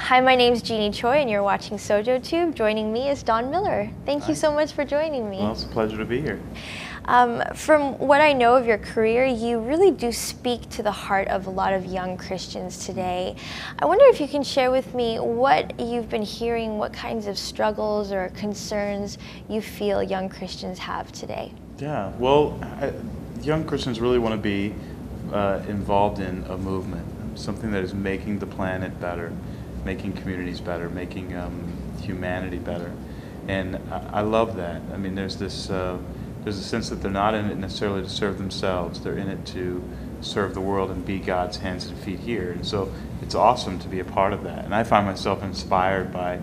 Hi, my name's Jeannie Choi, and you're watching Sojo Tube. Joining me is Don Miller. Thank you so much for joining me. Well, it's a pleasure to be here. From what I know of your career, you really do speak to the heart of a lot of young Christians today. I wonder if you can share with me what you've been hearing, what kinds of struggles or concerns you feel young Christians have today. Yeah, well, young Christians really want to be involved in a movement, something that is making the planet better, making communities better, making humanity better. And I love that. I mean, there's a sense that they're not in it necessarily to serve themselves. They're in it to serve the world and be God's hands and feet here. And so it's awesome to be a part of that. And I find myself inspired by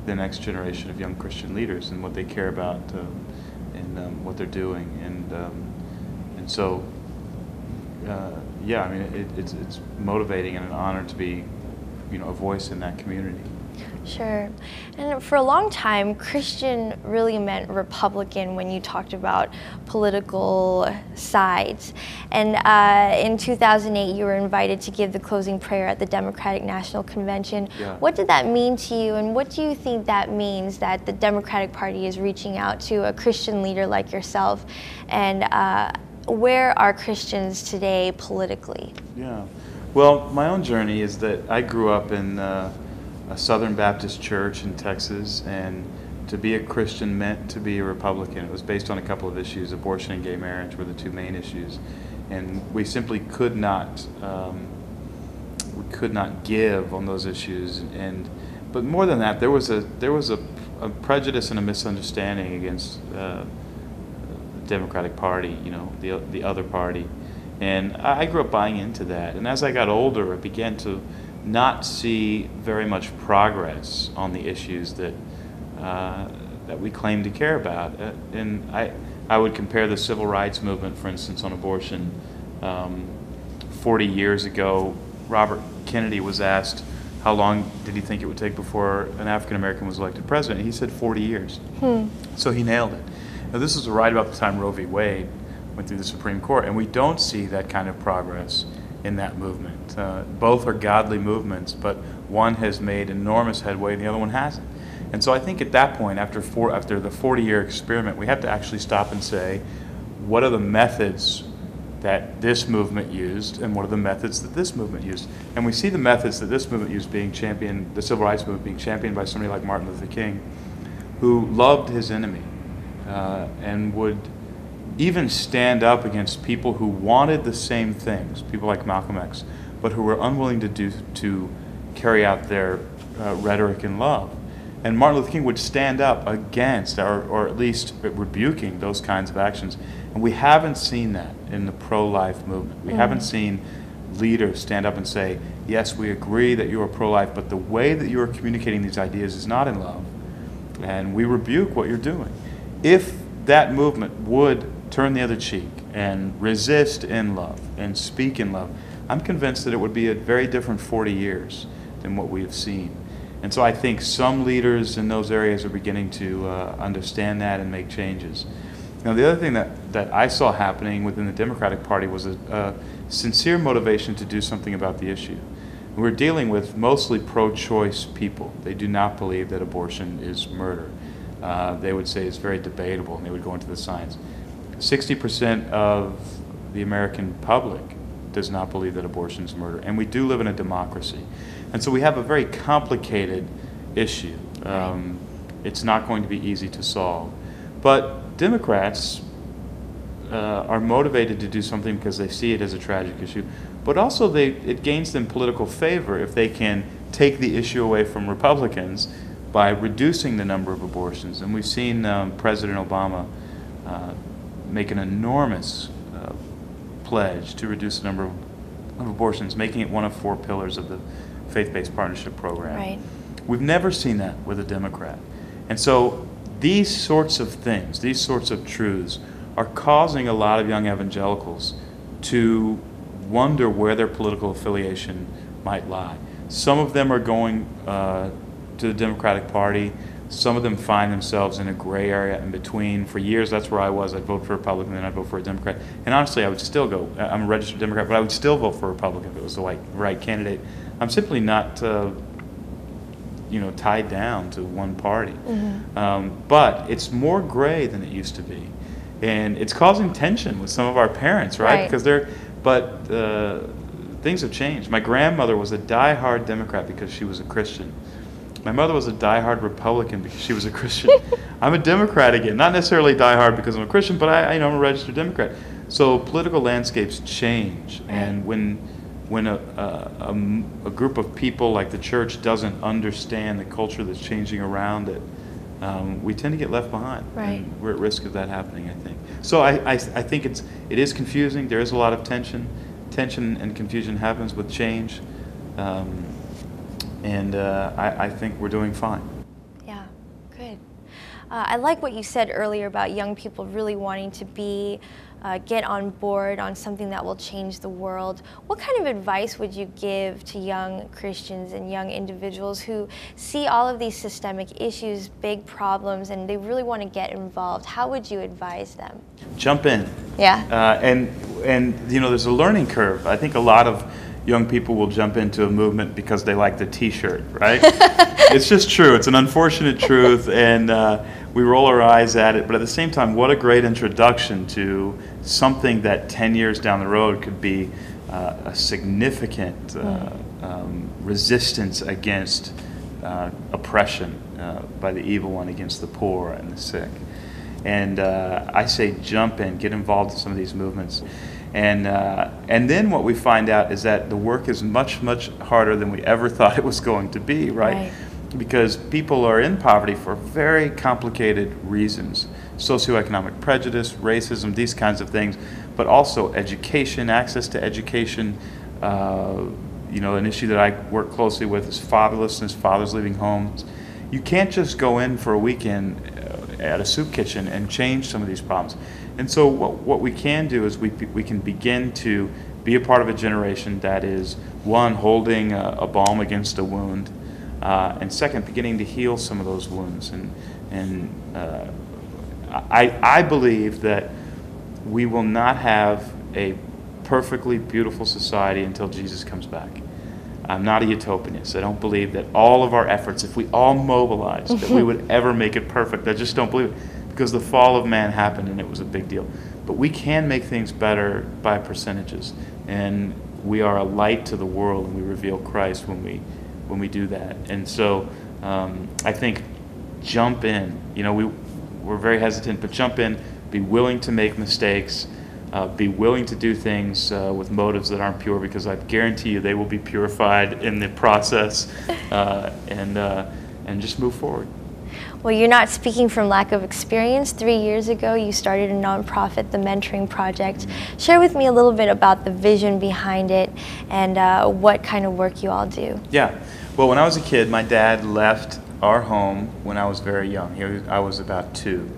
the next generation of young Christian leaders and what they care about and what they're doing. And so, yeah, I mean, it's motivating and an honor to be, a voice in that community. Sure. And for a long time, Christian really meant Republican when you talked about political sides. And in 2008, you were invited to give the closing prayer at the Democratic National Convention. Yeah. What did that mean to you, and what do you think that means that the Democratic Party is reaching out to a Christian leader like yourself? And where are Christians today politically? Yeah. Well, my own journey is that I grew up in a Southern Baptist church in Texas, and to be a Christian meant to be a Republican. It was based on a couple of issues. Abortion and gay marriage were the two main issues, and we simply could not give on those issues. But more than that, there was a prejudice and a misunderstanding against the Democratic Party, the other party. And I grew up buying into that. And as I got older, I began to not see very much progress on the issues that we claim to care about. And I would compare the civil rights movement, for instance, on abortion. 40 years ago, Robert Kennedy was asked how long did he think it would take before an African American was elected president. He said 40 years. So he nailed it. Now, this was right about the time Roe v. Wade went through the Supreme Court, and we don't see that kind of progress in that movement. Both are godly movements, but one has made enormous headway and the other one hasn't. And so I think at that point, after the 40-year experiment, we have to actually stop and say, what are the methods that this movement used, and what are the methods that this movement used? And we see the methods that this movement used being championed, the civil rights movement being championed by somebody like Martin Luther King, who loved his enemy and would even stand up against people who wanted the same things, people like Malcolm X, but who were unwilling to carry out their rhetoric in love. And Martin Luther King would stand up against, or at least rebuking those kinds of actions. And we haven't seen that in the pro-life movement. We haven't seen leaders stand up and say, yes, we agree that you are pro-life, but the way that you are communicating these ideas is not in love. And we rebuke what you're doing. If that movement would turn the other cheek and resist in love and speak in love, I'm convinced that it would be a very different 40 years than what we have seen. And so I think some leaders in those areas are beginning to understand that and make changes. Now, the other thing that I saw happening within the Democratic Party was a sincere motivation to do something about the issue. We're dealing with mostly pro-choice people. They do not believe that abortion is murder. They would say it's very debatable, and they would go into the science. 60% of the American public does not believe that abortion is murder, and we do live in a democracy. And so we have a very complicated issue. It's not going to be easy to solve. But Democrats are motivated to do something because they see it as a tragic issue, but also it gains them political favor if they can take the issue away from Republicans by reducing the number of abortions. And we've seen President Obama make an enormous pledge to reduce the number of abortions, making it one of 4 pillars of the faith-based partnership program. Right. We've never seen that with a Democrat. And so these sorts of things, these sorts of truths, are causing a lot of young evangelicals to wonder where their political affiliation might lie. Some of them are going to the Democratic Party. Some of them find themselves in a gray area in between. For years, that's where I was. I'd vote for a Republican, then I'd vote for a Democrat. And honestly, I would still go. I'm a registered Democrat, but I would still vote for a Republican if it was the right candidate. I'm simply not tied down to one party. But it's more gray than it used to be, and it's causing tension with some of our parents, right? Because things have changed. My grandmother was a diehard Democrat because she was a Christian. My mother was a diehard Republican because she was a Christian. I'm a Democrat again, not necessarily diehard because I'm a Christian, but I'm a registered Democrat. So political landscapes change, and when a group of people like the church doesn't understand the culture that's changing around it, we tend to get left behind. Right. And we're at risk of that happening, I think. So I think it is confusing. There is a lot of tension. Tension and confusion happens with change. And I think we're doing fine. Yeah, good. I like what you said earlier about young people really wanting to get on board on something that will change the world. What kind of advice would you give to young Christians and young individuals who see all of these systemic issues, big problems, and they really want to get involved? How would you advise them? Jump in. Yeah. And there's a learning curve. I think a lot of young people will jump into a movement because they like the T-shirt, right? It's just true. It's an unfortunate truth, and we roll our eyes at it. But at the same time, what a great introduction to something that 10 years down the road could be a significant resistance against oppression by the evil one against the poor and the sick. And I say jump in, get involved in some of these movements. And then what we find out is that the work is much, much harder than we ever thought it was going to be, right? Because people are in poverty for very complicated reasons. Socioeconomic prejudice, racism, these kinds of things, but also education, access to education. An issue that I work closely with is fatherlessness, fathers leaving homes. You can't just go in for a weekend at a soup kitchen and change some of these problems. And so what we can do is we can begin to be a part of a generation that is, one, holding a balm against a wound, and second, beginning to heal some of those wounds. And I believe that we will not have a perfectly beautiful society until Jesus comes back. I'm not a utopianist. I don't believe that all of our efforts, if we all mobilized, that we would ever make it perfect. I just don't believe it, because the fall of man happened and it was a big deal. But we can make things better by percentages, and we are a light to the world, and we reveal Christ when we do that. And so I think jump in. We're very hesitant, but jump in. Be willing to make mistakes. Be willing to do things with motives that aren't pure, because I guarantee you they will be purified in the process, and just move forward. Well, you're not speaking from lack of experience. 3 years ago, you started a nonprofit, the Mentoring Project. Share with me a little bit about the vision behind it and what kind of work you all do. Yeah. Well, when I was a kid, my dad left our home when I was very young. I was about 2,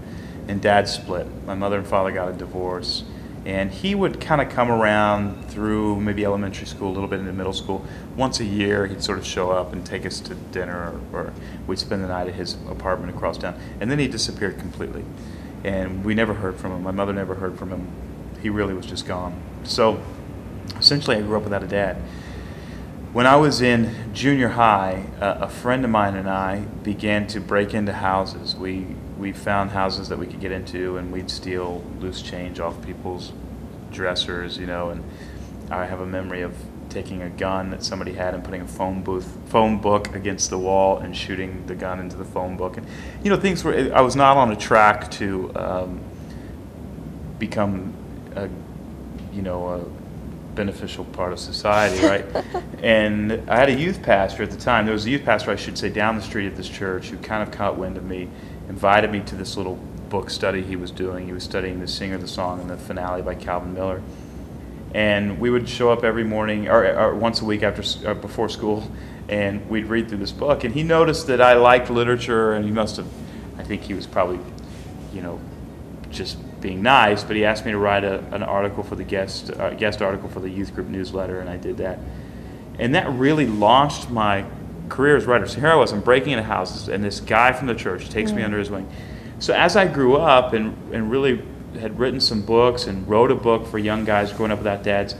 and Dad split. My mother and father got a divorce. And he would kind of come around through maybe elementary school, a little bit into middle school. Once a year, he'd sort of show up and take us to dinner, or we'd spend the night at his apartment across town. And then he disappeared completely. And we never heard from him. My mother never heard from him. He really was just gone. So essentially, I grew up without a dad. When I was in junior high, a friend of mine and I began to break into houses. We found houses that we could get into, and we'd steal loose change off people's dressers, and I have a memory of taking a gun that somebody had and putting a phone book against the wall and shooting the gun into the phone book. And things were, I was not on a track to become a beneficial part of society, right? And I had a youth pastor at the time. There was a youth pastor, I should say, down the street at this church who kind of caught wind of me, invited me to this little book study he was doing. He was studying The Singer, the Song, and the Finale by Calvin Miller. And we would show up every morning, or once a week before school, and we'd read through this book. And he noticed that I liked literature, and I think he was probably, just being nice, but he asked me to write an article for the guest article for the youth group newsletter, and I did that. And that really launched my career as a writer. So here I was, I'm breaking into houses, and this guy from the church takes me under his wing. So as I grew up and really had written some books and wrote a book for young guys growing up without dads,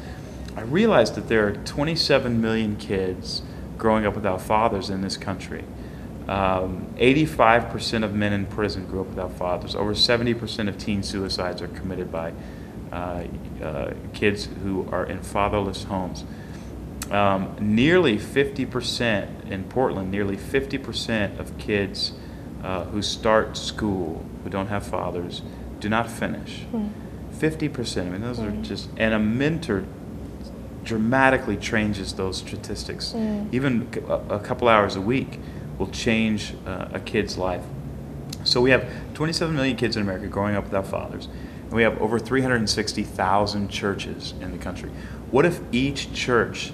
I realized that there are 27 million kids growing up without fathers in this country. 85% of men in prison grew up without fathers. Over 70% of teen suicides are committed by kids who are in fatherless homes. Nearly 50% in Portland, nearly 50% of kids who start school, who don't have fathers, do not finish. 50%. I mean, those are just, and a mentor dramatically changes those statistics. Even a couple hours a week will change a kid's life. So we have 27 million kids in America growing up without fathers, and we have over 360,000 churches in the country. What if each church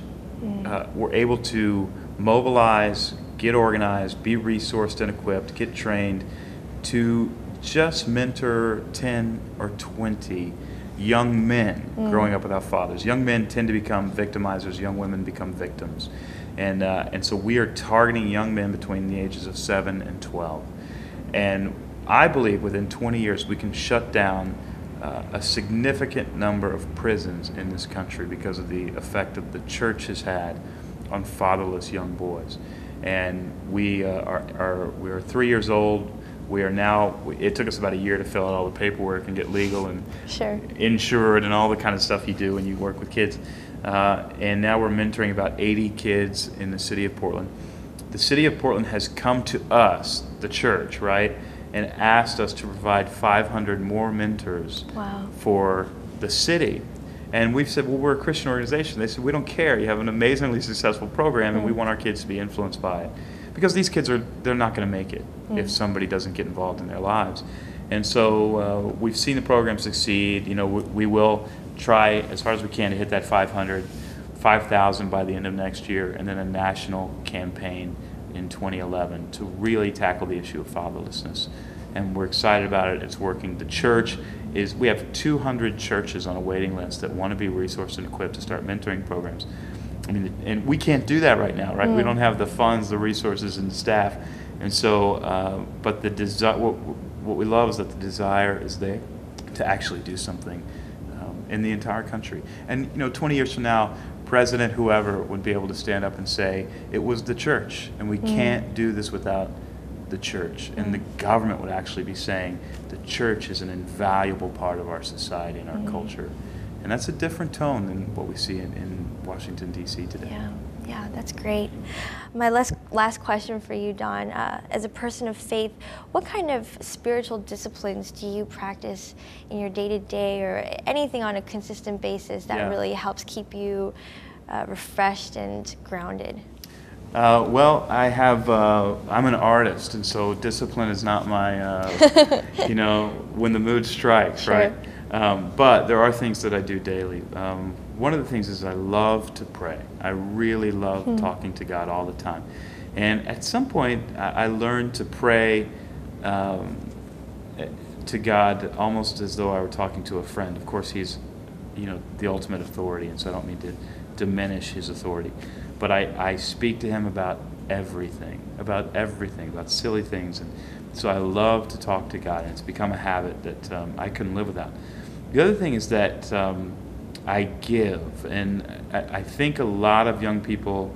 were able to mobilize, get organized, be resourced and equipped, get trained to just mentor 10 or 20 young men growing up without fathers? Young men tend to become victimizers, young women become victims. And so we are targeting young men between the ages of 7 and 12. And I believe within 20 years we can shut down a significant number of prisons in this country because of the effect that the church has had on fatherless young boys. And we are 3 years old. We are now, it took us about a year to fill out all the paperwork and get legal and insured and all the kind of stuff you do when you work with kids. And now we're mentoring about 80 kids in the city of Portland. The city of Portland has come to us, the church, right, and asked us to provide 500 more mentors for the city. And we've said, well, we're a Christian organization. They said, we don't care. You have an amazingly successful program, and we want our kids to be influenced by it. Because these kids they're not going to make it if somebody doesn't get involved in their lives. And so we've seen the program succeed. You know, we will try as hard as we can to hit that 5,000 by the end of next year, and then a national campaign in 2011 to really tackle the issue of fatherlessness. And we're excited about it. It's working. The church we have 200 churches on a waiting list that want to be resourced and equipped to start mentoring programs. I mean, and we can't do that right now, right? We don't have the funds, the resources, and the staff. And so, but the what we love is that the desire is there to actually do something in the entire country. And, you know, 20 years from now, President whoever would be able to stand up and say, it was the church, and we can't do this without the church. And the government would actually be saying, the church is an invaluable part of our society and our culture. And that's a different tone than what we see in Washington, D.C. today. Yeah, that's great. My last question for you, Don. As a person of faith, what kind of spiritual disciplines do you practice in your day-to-day or anything on a consistent basis that really helps keep you refreshed and grounded? Well, I'm an artist, and so discipline is not my, you know, when the mood strikes, right? But there are things that I do daily. One of the things is I love to pray. I really love talking to God all the time. And at some point, I learned to pray to God almost as though I were talking to a friend. Of course, He's, you know, the ultimate authority, and so I don't mean to diminish His authority. But I speak to Him about everything, about silly things. And so I love to talk to God, and it's become a habit that I couldn't live without. The other thing is that I give, and I think a lot of young people,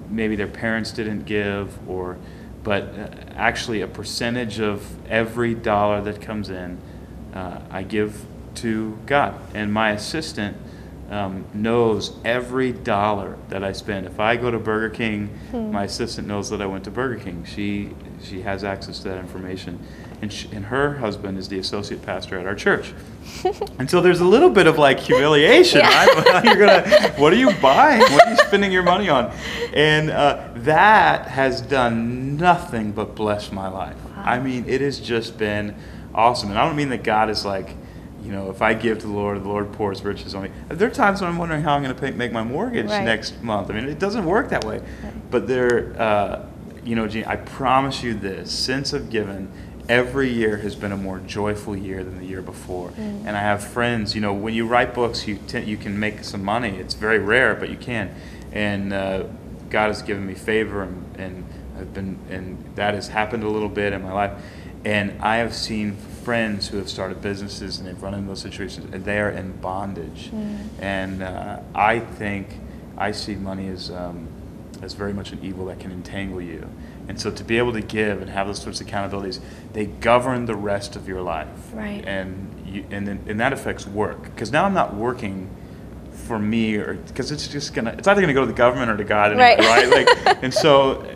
maybe their parents didn't give, but actually a percentage of every dollar that comes in, I give to God. And my assistant knows every dollar that I spend. If I go to Burger King, my assistant knows that I went to Burger King. She has access to that information. And her husband is the associate pastor at our church. And so there's a little bit of like humiliation. What are you buying? What are you spending your money on? And that has done nothing but bless my life. Wow. I mean, it has just been awesome. And I don't mean that God is like, you know, if I give to the Lord pours riches on me. There are times when I'm wondering how I'm going to make my mortgage next month. I mean, it doesn't work that way. But you know, Jeannie, I promise you this, since I've given, every year has been a more joyful year than the year before. And I have friends, you know, when you write books, you can make some money. It's very rare, but you can. And God has given me favor, and that has happened a little bit in my life. And I have seen friends who have started businesses and they've run into those situations, and they are in bondage. And I think I see money as as very much an evil that can entangle you. And so to be able to give and have those sorts of accountabilities, they govern the rest of your life. Right. And that affects work. Because now I'm not working for me, or because it's either gonna go to the government or to God anyway, right? Like, and so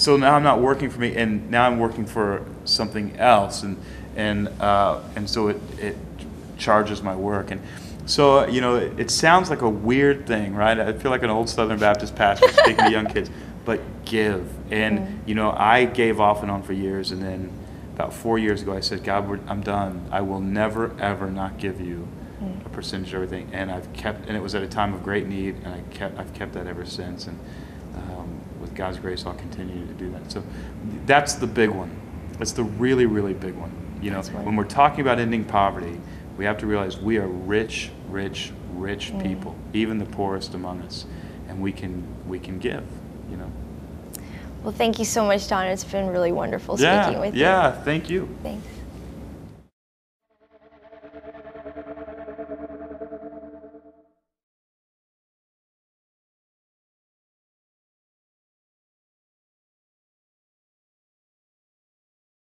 now I'm not working for me, and now I'm working for something else, and so it charges my work. And so it sounds like a weird thing, right? I feel like an old Southern Baptist pastor speaking to young kids, but give. And I gave off and on for years, and then about 4 years ago I said, God, I'm done. I will never ever not give you a percentage of everything. And and it was at a time of great need, and I've kept that ever since. And with God's grace, I'll continue to do that. So that's the big one. That's the really, really big one. When we're talking about ending poverty, we have to realize we are rich, rich, rich people, even the poorest among us, and we can give. Well, thank you so much, Don. It's been really wonderful speaking with you. Yeah, thank you. Thanks.